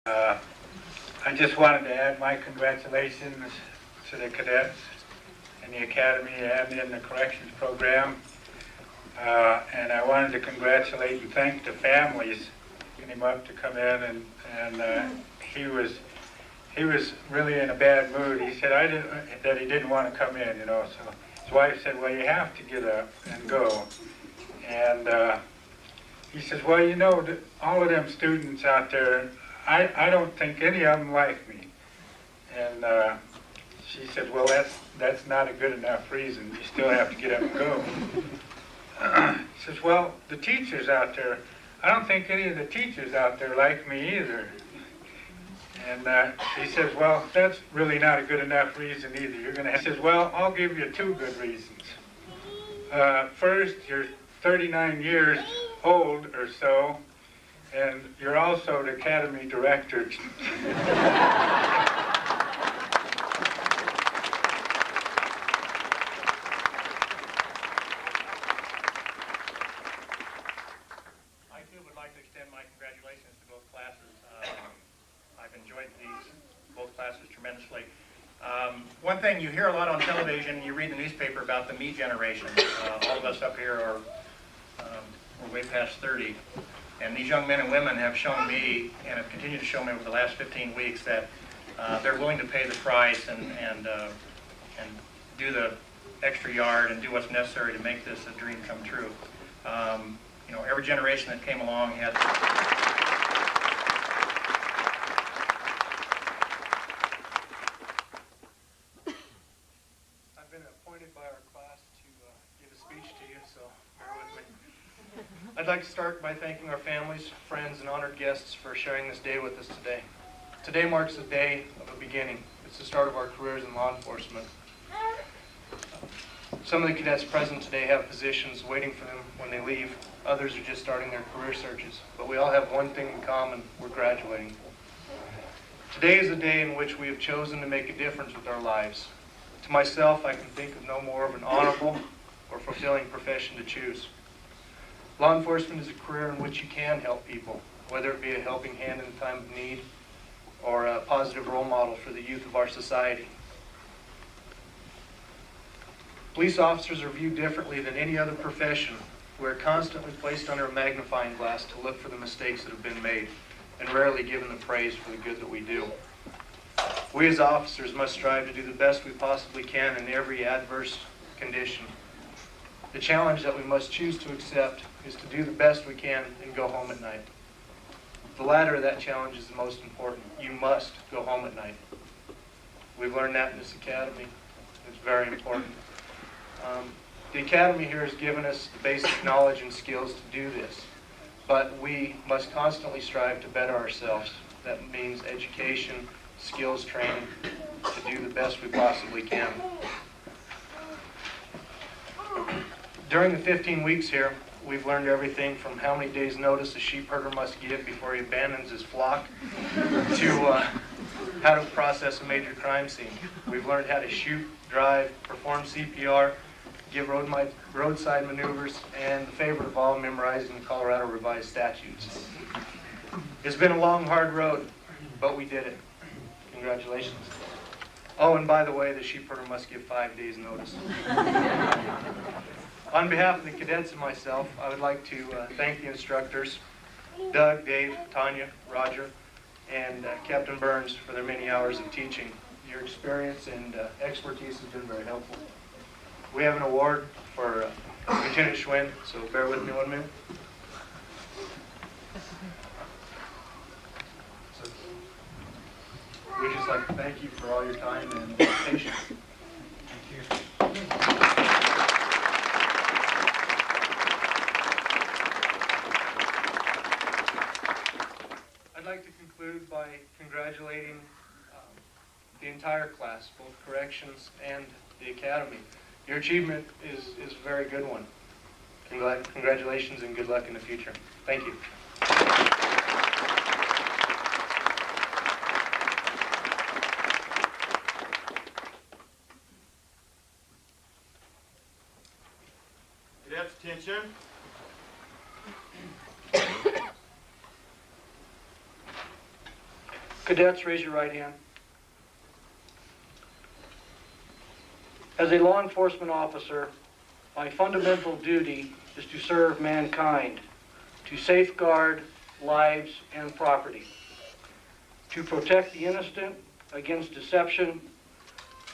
I just wanted to add my congratulations to the cadets in the academy and in the corrections program. And I wanted to congratulate and thank the families getting him up to come in, and he was really in a bad mood. He said that he didn't want to come in, so his wife said, well, you have to get up and go. And he says, well, all of them students out there, I don't think any of them like me. And she said, well, that's not a good enough reason. You still have to get up and go. He says, well, the teachers out there, I don't think any of the teachers out there like me either. And he says, well, that's really not a good enough reason either. He says, well, I'll give you two good reasons. First, you're 39 years old or so, and you're also the academy director. I too would like to extend my congratulations to both classes. I've enjoyed both classes tremendously. One thing, you hear a lot on television, you read the newspaper about the me generation. All of us up here are we're way past 30. And these young men and women have shown me, and have continued to show me over the last 15 weeks, that they're willing to pay the price and do the extra yard and do what's necessary to make this a dream come true. Every generation that came along had... I've been appointed by our class to give a speech to you, so bear with me. I'd like to start by thanking our families, friends, and honored guests for sharing this day with us today. Today marks the day of a beginning. It's the start of our careers in law enforcement. Some of the cadets present today have positions waiting for them when they leave. Others are just starting their career searches. But we all have one thing in common: we're graduating. Today is a day in which we have chosen to make a difference with our lives. To myself, I can think of no more of an honorable or fulfilling profession to choose. Law enforcement is a career in which you can help people, whether it be a helping hand in a time of need or a positive role model for the youth of our society. Police officers are viewed differently than any other profession. We're constantly placed under a magnifying glass to look for the mistakes that have been made, and rarely given the praise for the good that we do. We as officers must strive to do the best we possibly can in every adverse condition. The challenge that we must choose to accept is to do the best we can and go home at night. The latter of that challenge is the most important. You must go home at night. We've learned that in this academy. It's very important. The academy here has given us the basic knowledge and skills to do this, but we must constantly strive to better ourselves. That means education, skills training, to do the best we possibly can. During the 15 weeks here, we've learned everything from how many days' notice a sheep herder must give before he abandons his flock to how to process a major crime scene. We've learned how to shoot, drive, perform CPR, give roadside maneuvers, and the favorite of all, memorizing the Colorado Revised Statutes. It's been a long, hard road, but we did it. Congratulations. Oh, and by the way, the sheep herder must give 5 days' notice. On behalf of the cadets and myself, I would like to thank the instructors, Doug, Dave, Tanya, Roger, and Captain Burns for their many hours of teaching. Your experience and expertise has been very helpful. We have an award for Lieutenant Schwinn, so bear with me 1 minute. So, we'd just like to thank you for all your time and patience. Thank you. I'd like to conclude by congratulating the entire class, both corrections and the academy. Your achievement is a very good one. Congratulations and good luck in the future. Thank you. Cadets, attention. Cadets, raise your right hand. As a law enforcement officer, my fundamental duty is to serve mankind, to safeguard lives and property, to protect the innocent against deception,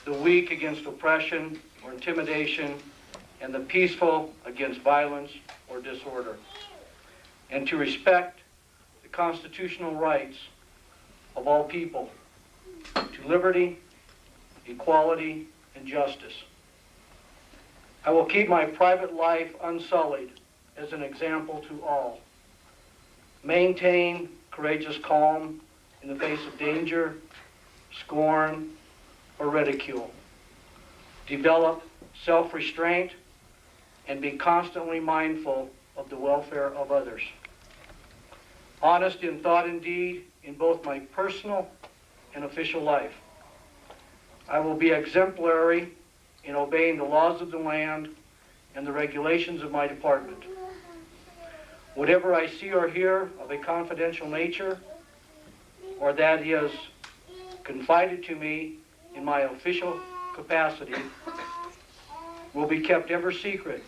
the weak against oppression or intimidation, and the peaceful against violence or disorder, and to respect the constitutional rights of all people to liberty, equality, and justice. I will keep my private life unsullied as an example to all. Maintain courageous calm in the face of danger, scorn, or ridicule. Develop self-restraint and be constantly mindful of the welfare of others. Honest in thought and deed in both my personal and official life. I will be exemplary in obeying the laws of the land and the regulations of my department. Whatever I see or hear of a confidential nature, or that is confided to me in my official capacity, will be kept ever secret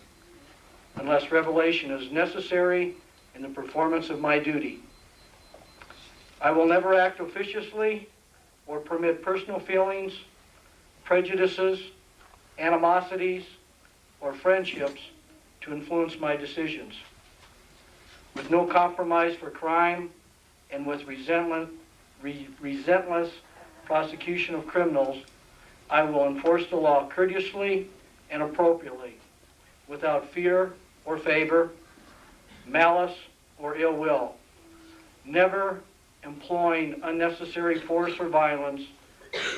unless revelation is necessary in the performance of my duty. I will never act officiously or permit personal feelings, prejudices, animosities, or friendships to influence my decisions. With no compromise for crime and with resentless prosecution of criminals, I will enforce the law courteously and appropriately, without fear or favor, malice or ill will, never employing unnecessary force or violence,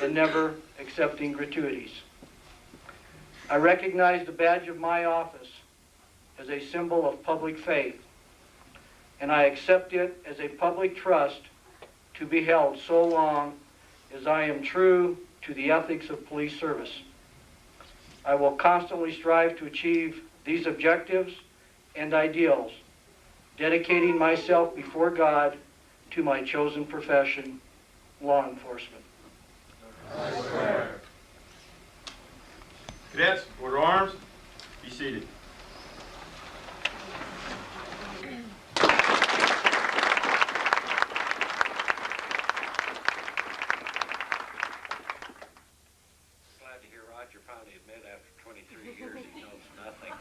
and never accepting gratuities. I recognize the badge of my office as a symbol of public faith, and I accept it as a public trust to be held so long as I am true to the ethics of police service. I will constantly strive to achieve these objectives and ideals, dedicating myself before God to my chosen profession, law enforcement. I swear. Cadets, order arms. Be seated. Glad to hear Roger finally admit after 23 years he knows nothing.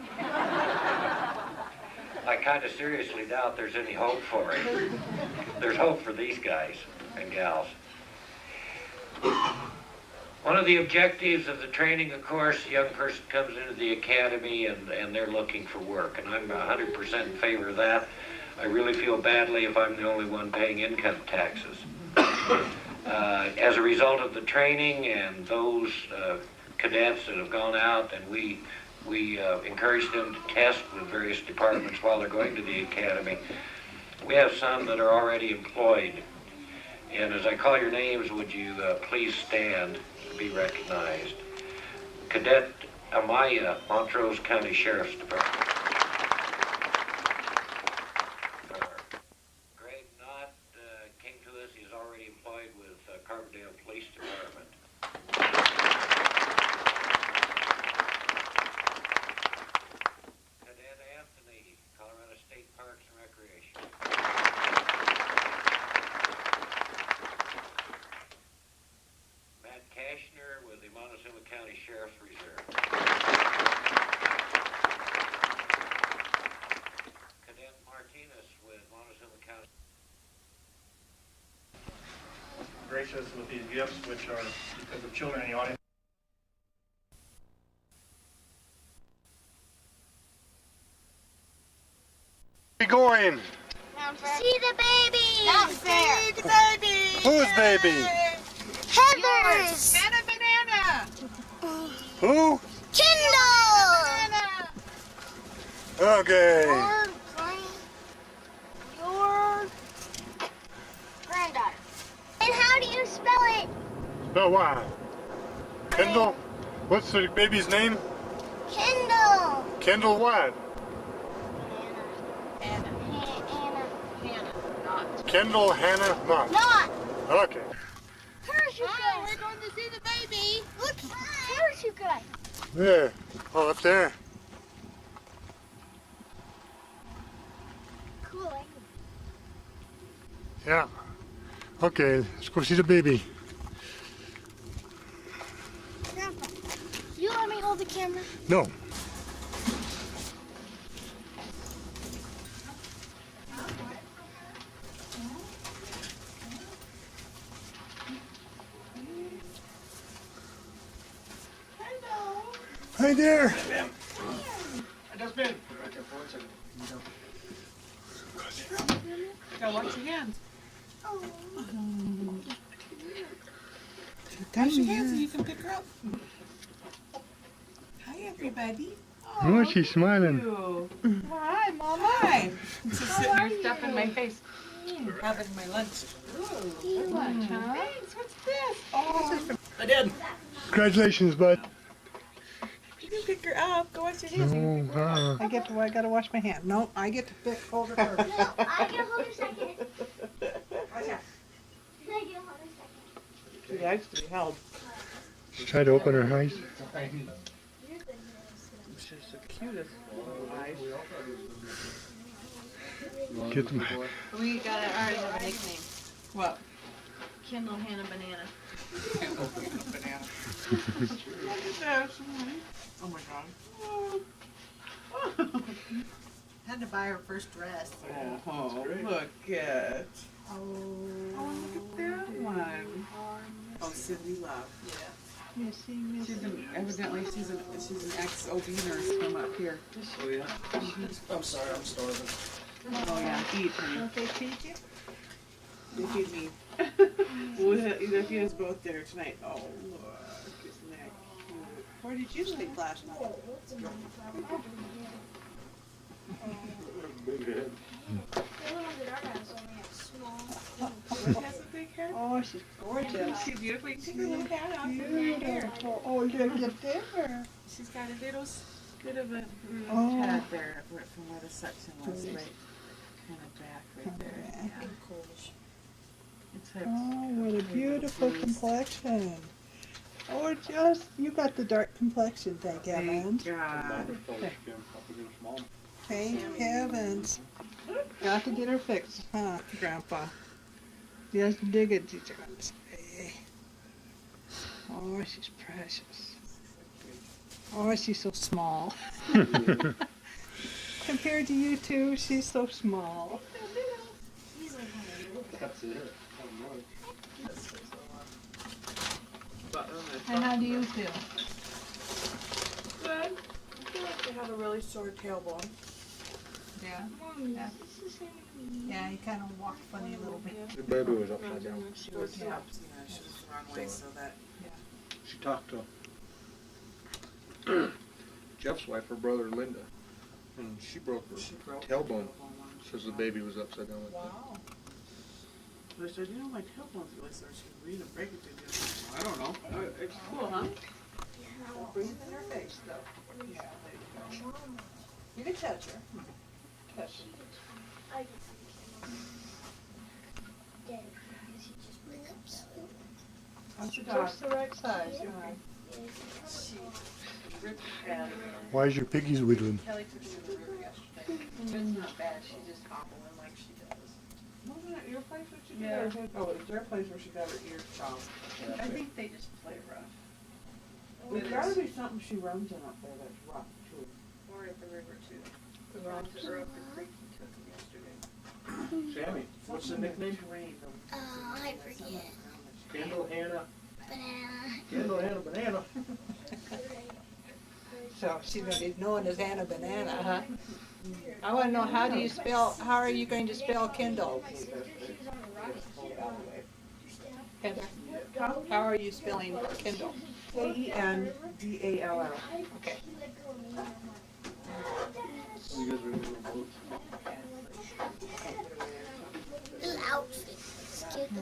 I kind of seriously doubt there's any hope for him. There's hope for these guys and gals. One of the objectives of the training, of course, a young person comes into the academy and they're looking for work, and I'm 100% in favor of that. I really feel badly if I'm the only one paying income taxes. As a result of the training and those cadets that have gone out, and we encourage them to test with various departments while they're going to the academy. We have some that are already employed. And as I call your names, would you please stand to be recognized? Cadet Amaya, Montrose County Sheriff's Department. Greg Knott came to us. He's already employed with Carbondale Police Department. Cadet Anthony, Colorado State Parks and Recreation. Matt Kashner with the Montezuma County Sheriff's Reserve. Cadet Martinez with Montezuma County. Gracious with these gifts, which are because of children in the audience. Where you going? See the baby! Downstairs. See the baby! Whose baby? Heather's! And a banana. Who? Kindle! Okay. Your granddaughter. And how do you spell it? Spell what? Kendall? What's the baby's name? Kindle! Kendall what? Hannah. Anna. Hannah. Not. Kendall Hannah Knott. Not! Okay. Parachute Hi, guy. we're going to see the baby. Look, parachute guy. Where? Oh, up there. Cool. Yeah. Okay, let's go see the baby. Grandpa, you let me hold the camera? No. Hi there. I just been. Gotta watch your hands. Oh. Wash your hands so you can pick her up. Hi, everybody. Oh, she's smiling. Hi, Mama. Hi. She's sitting here stuffing my face. Having my lunch. Lunch, huh? Thanks. What's this? Oh, this is from... I did. Congratulations, bud. You can pick her up. Go wash your hands. Oh, I gotta wash my hand. No, I get to pick hold her first. No, I get a hold her second. Watch out. I get a hold her second. She likes to be held. She's trying to open her eyes. She's the cutest eyes. Get them. We got to already have a nickname. What? Kendall Hannah Banana. Banana. Oh my god. Had to buy her first dress. Oh, look at. Oh, look at that one. Oh, Cindy Love. Yeah. She's evidently she's an ex-OB nurse from up here. Oh, yeah? I'm sorry, I'm starving. Oh yeah, eat, honey. Don't they feed you? They feed me. We'll feed us both dinner tonight. Oh, look, isn't that cute? Where did you sleep last night? Big head. She has a big head. Oh, she's gorgeous. She's beautiful. You can take her little hat off. Beautiful. Oh, look at there. She's got a little bit of a Oh. tad there from where the section was, right, kind of back right there. Yeah. It's her- Oh, what a beautiful complexion. Oh, just, you got the dark complexion, thank heavens. Thank God. Thank heavens. Got to get her fixed, huh, Grandpa? Just dig it, teacher. Oh, she's precious. Oh, she's so small. Compared to you two, she's so small. That's it. And how do you feel? Good. I feel like they have a really sore tailbone. Yeah. Yeah. Yeah, you kind of walk funny a little bit. The baby was upside down. She was, yeah, she was the wrong way, so that, She talked to Jeff's wife, her brother Linda, and she broke her she broke tailbone. her Says the baby was upside down like that. Wow. So I said, you know, my tailbone's really sore. She could read and break it to you. I don't know. It's cool, huh? Breathe in her face, though. Yeah, there you go. You can touch her. Touch her. Just the right size. Why is your piggies wiggling? Kelly took her to the river yesterday. It's not bad. She just hobbling like she does. Wasn't it your place where she did her? Oh, it was their place where she got her ears chopped. I think they just play rough. There's gotta be something she runs in up there that's rough too. Or at the river, too. The rocks are up the creek and took them yesterday. Sammy, what's the nickname? Terrain, though. I forget. Kendall Hannah. Banana. Kendall Hannah Banana. So she's gonna be known as Anna Banana, huh? I wanna know, how are you going to spell Kindle? Heather, how are you spelling Kindle? Kendall. Okay. You guys ready to vote? New outfit. Skip the